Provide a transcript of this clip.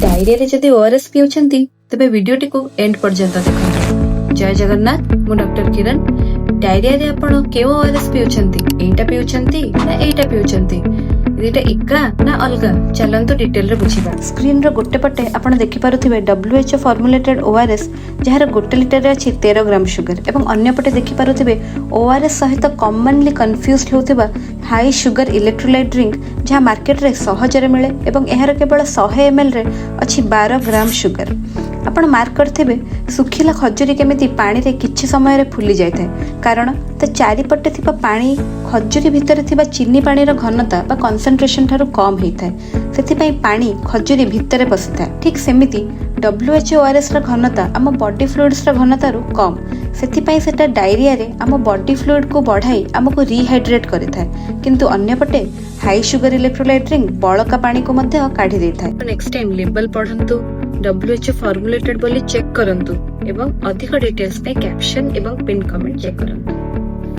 Diarrhoea रे जदि ORS पिउछंती तबे वीडियोटी को एंड पर्यंत देखंतु। जय जगन्नाथ, मु डॉक्टर किरण। डायरिया रे आपण केओ ओआरएस पिउछंती, एटा पिउछंती ना एटा पिउछंती, एटा एका ना अलगा, चलंतु डिटेल रे बुझिबा। स्क्रीन रो गोटे पटे आपण देखि पारुथिबे WHO फॉर्मुलेटेड ओआरएस जहार गोटे लिटर रे अछि 13 ग्राम शुगर, एवं अन्य पटे देखि पारुथिबे ओआरएस सहित कॉमनली कंफ्यूज्ड होउथिबा हाई शुगर इलेक्ट्रोलाइट ड्रिंक जहाँ मार्केट रे सहजरे मिले एवं एहार केवल 100 ml रे अछि 12 ग्राम शुगर। आपण मार्क करथिबे सुखिला खजुरी केमिति पानी रे किछि समय रे फुली जाय थाए, कारण त चारिपटे थिबा पानी खजुरी भितर थिबा चीनी पानी रो घनता बा कंसंट्रेशन थारु कम हेइ थाए, सेथि पई पानी खजुरी भितर पसि थाए। ठीक सेमिति WHO ओआरएस रो घनता आम बॉडी फ्लूइड्स रो घनता रु कम, सेथि पई सेटा डायरिया रे आम बॉडी फ्लूइड को बढ़ाई आमको रिहाइड्रेट करि थाए, किंतु अन्य पटे हाई शुगर इलेक्ट्रोलाइट ड्रिंक बळका पानी को मध्य काढी देइ थाए। नेक्स्ट टाइम लेबल पढंतु, WHO फॉर्मुलेटेड बोली चेक करंतु एवं अधिक डिटेल्स पे कैप्शन एवं पिन कमेंट चेक करंतु।